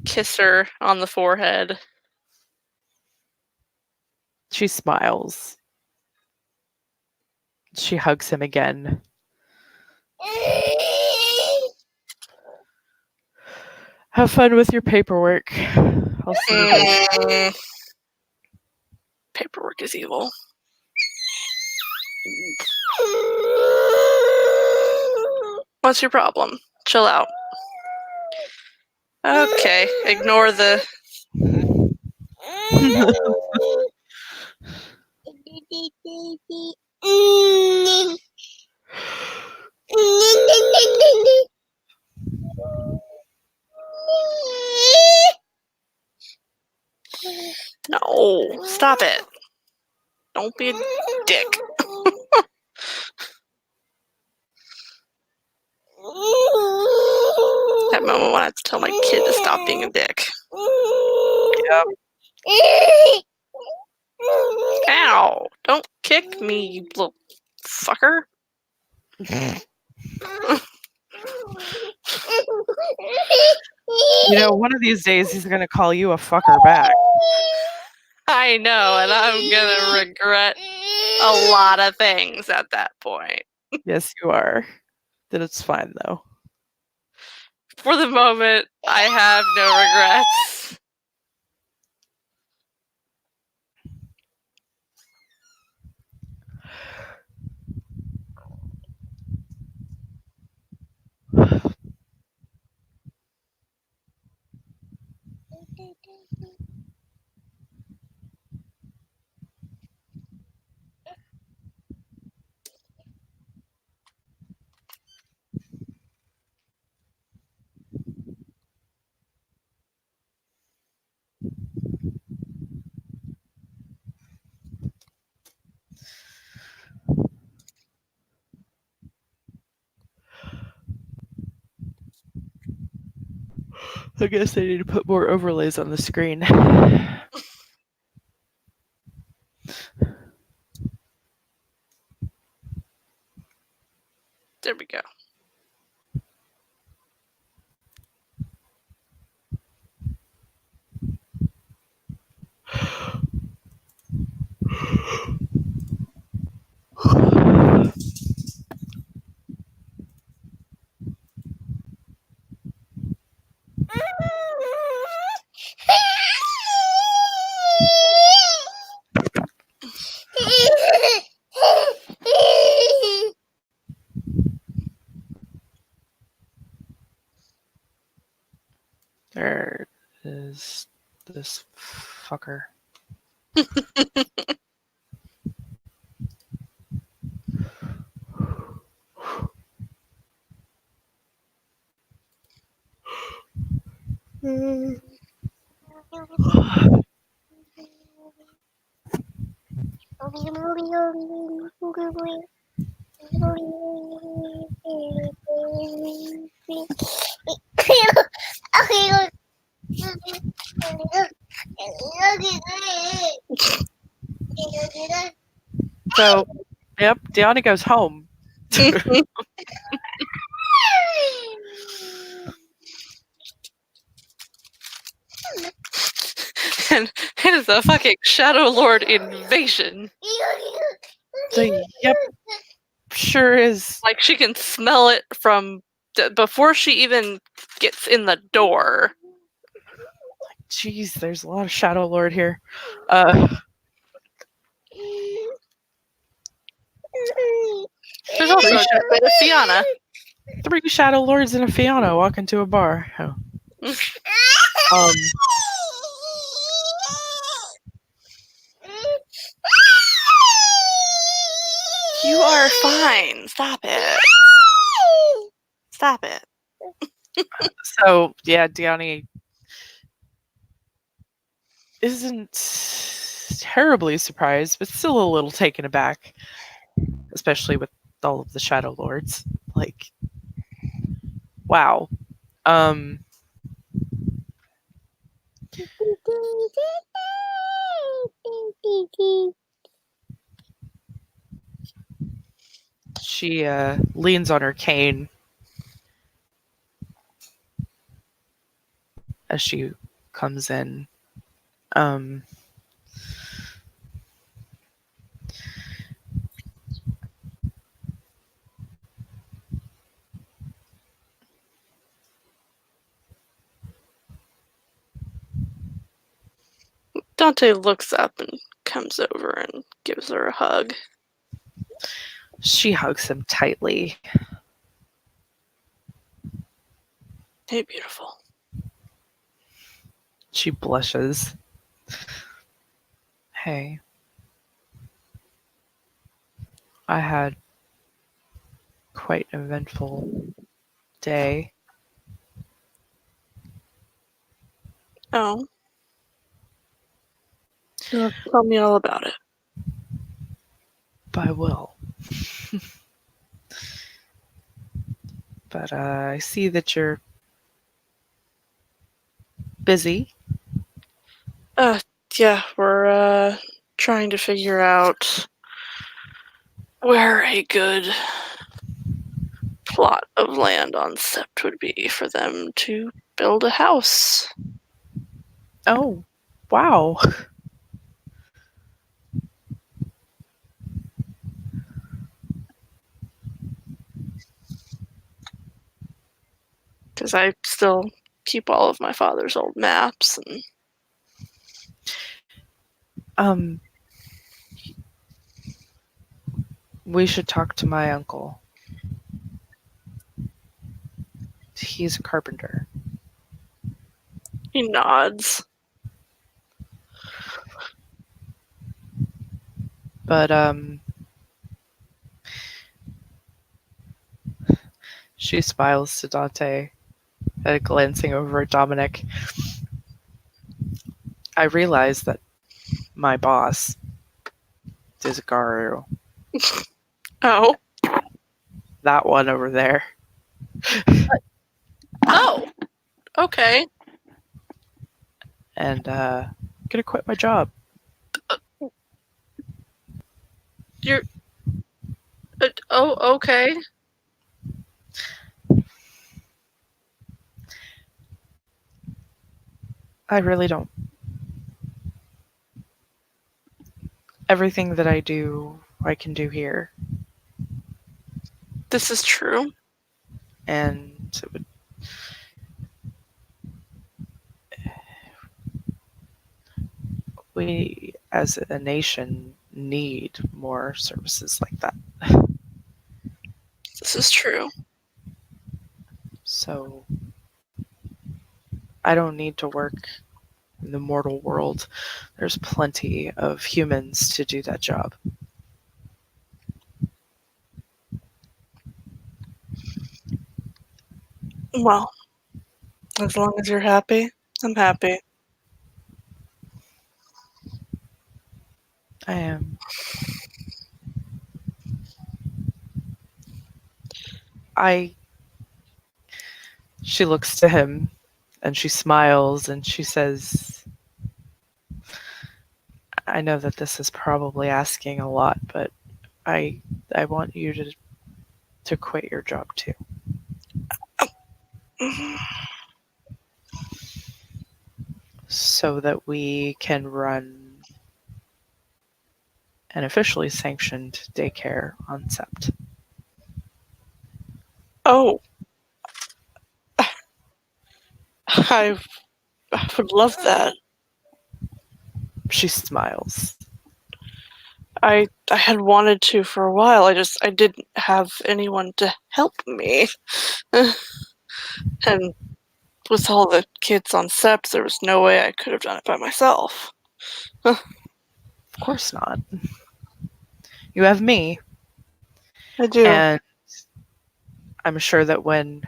kiss her on the forehead. She smiles. She hugs him again. Have fun with your paperwork. I'll see you later. Paperwork is evil. What's your problem? Chill out. Okay, ignore the... No, stop it. Don't be a dick. That moment when I have to tell my kid to stop being a dick. Yep. Ow! Don't kick me, you little fucker. You know, one of these days he's gonna call you a fucker back. I know, and I'm gonna regret a lot of things at that point. Yes, you are. Then it's fine though. For the moment, I have no regrets. I guess I need to put more overlays on the screen. There we go. There is this fucker. So, yep, Deanna goes home. And it is a fucking Shadow Lord invasion. Yep, sure is. Like, she can smell it from before she even gets in the door. Jeez, there's a lot of Shadow Lord here. There's also a bit of Fiona. 3 Shadow Lords and a Fiona walk into a bar. Oh. You are fine. Stop it. Stop it. So, yeah, Deanna isn't terribly surprised, but still a little taken aback, especially with all of the Shadow Lords. Like, wow. She leans on her cane as she comes in. Dante looks up and comes over and gives her a hug. She hugs him tightly. Hey, beautiful. She blushes. Hey. I had quite an eventful day. Oh. Tell me all about it. But I will. But I see that you're busy. Yeah, we're trying to figure out where a good plot of land on Sept would be for them to build a house. Oh, wow. Because I still keep all of my father's old maps. And Um, we should talk to my uncle. He's a carpenter. he nods. But, she smiles to Dante, glancing over at Dominic. I realize that my boss is a Garu. Oh. That one over there. Oh. Okay. And, I'm gonna quit my job. You're. Oh, okay. I really don't. Everything that I do, I can do here. This is true. And it would, we, as a nation, need more services like that. This is true. So, I don't need to work in the mortal world. There's plenty of humans to do that job. Well, as long as you're happy, I'm happy. I am. She looks to him and she smiles and she says, I know that this is probably asking a lot, but I want you to quit your job too. So that we can run an officially sanctioned daycare on Sept. Oh. I would love that. She smiles. I had wanted to for a while. I didn't have anyone to help me. And with all the kids on Sept, there was no way I could have done it by myself. Of course not. You have me. I do. And I'm sure that when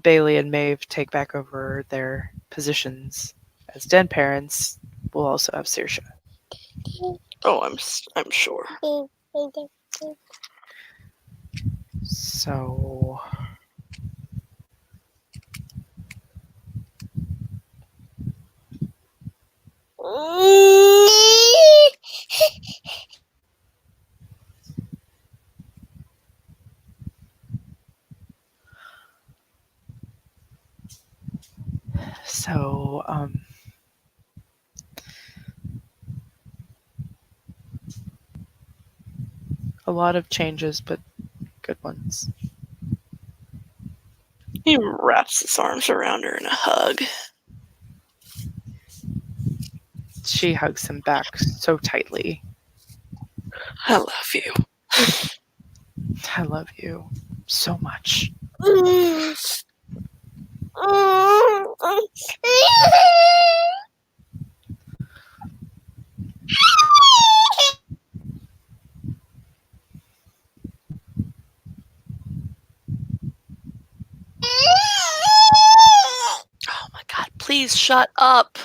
Bailey and Maeve take back over their positions as den parents, we'll also have Saoirse. Oh, I'm sure. So a lot of changes, but good ones. He wraps his arms around her in a hug. She hugs him back so tightly. I love you. I love you so much. Oh my god, please shut up.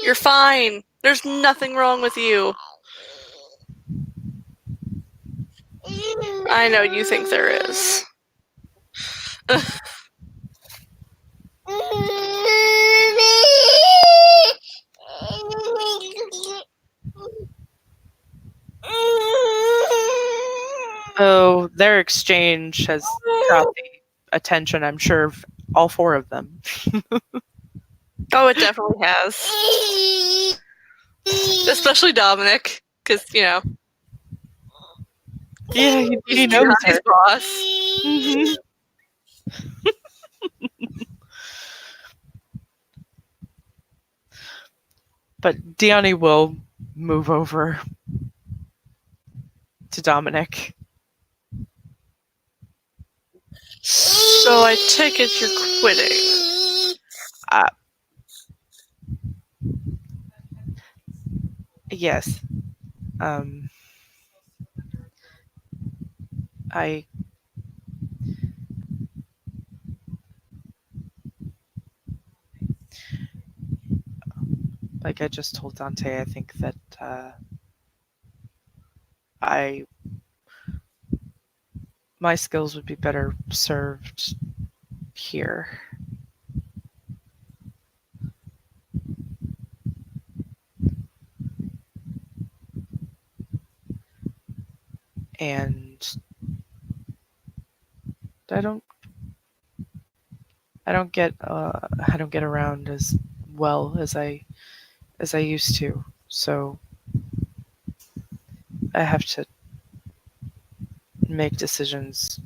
You're fine. There's nothing wrong with you. I know you think there is. Oh, their exchange has caught the attention, I'm sure, of all four of them. Oh, it definitely has. Especially Dominic, because, Yeah, he's he knows Gianni's her. boss. Hmm. But Diani will move over to Dominic. So I take it you're quitting. Uh, yes. Um, I like I just told Dante. I think that I my skills would be better served here. And I don't I don't get around as well as I used to. So I have to make decisions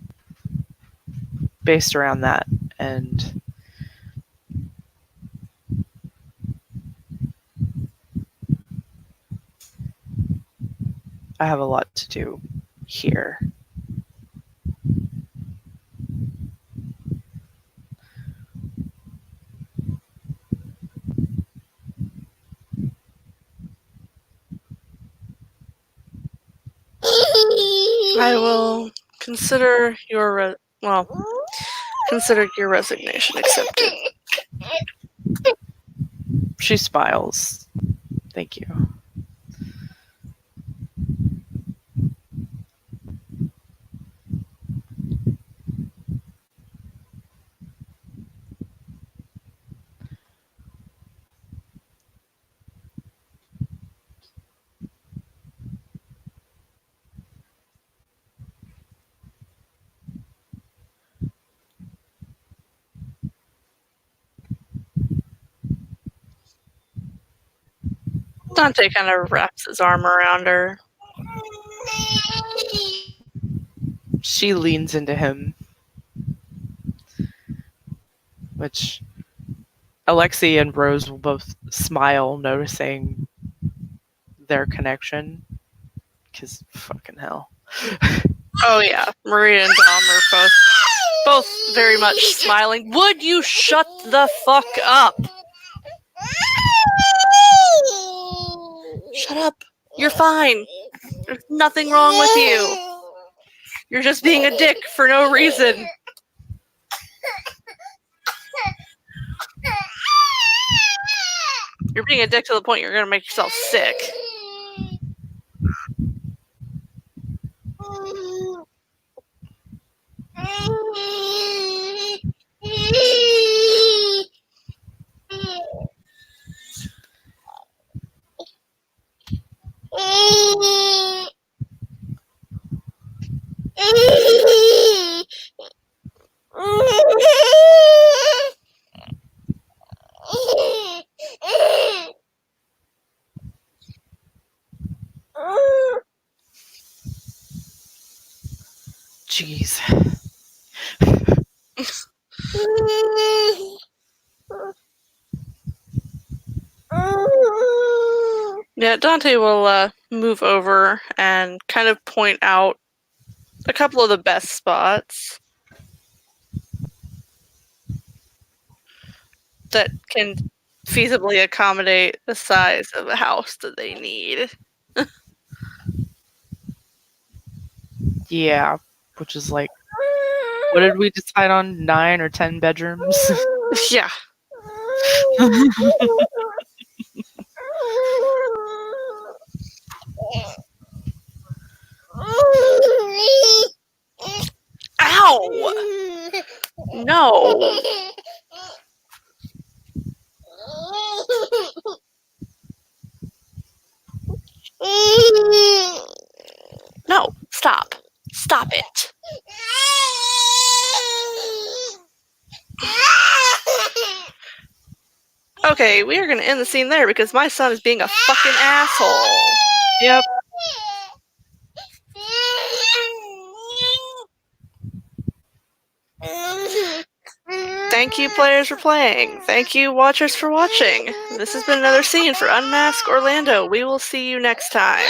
based around that, and I have a lot to do here. I will consider your consider your resignation accepted. She smiles. Thank you. Dante kind of wraps his arm around her. She leans into him, which Alexi and Rose will both smile, noticing their connection. Because fucking hell. Oh yeah, Maria and Dom are both very much smiling. Would you shut the fuck up? Shut up. You're fine. There's nothing wrong with you. You're just being a dick for no reason. You're being a dick to the point you're gonna make yourself sick. Jeez. Yeah, Dante will move over and kind of point out a couple of the best spots that can feasibly accommodate the size of a house that they need. Yeah, which is like, what did we decide on? 9 or 10 bedrooms? Yeah. Ow! No. No, stop. Stop it. Okay, we are going to end the scene there because my son is being a fucking asshole. Yep. Thank you, players, for playing. Thank you, watchers, for watching. This has been another scene for Unmask Orlando. We will see you next time.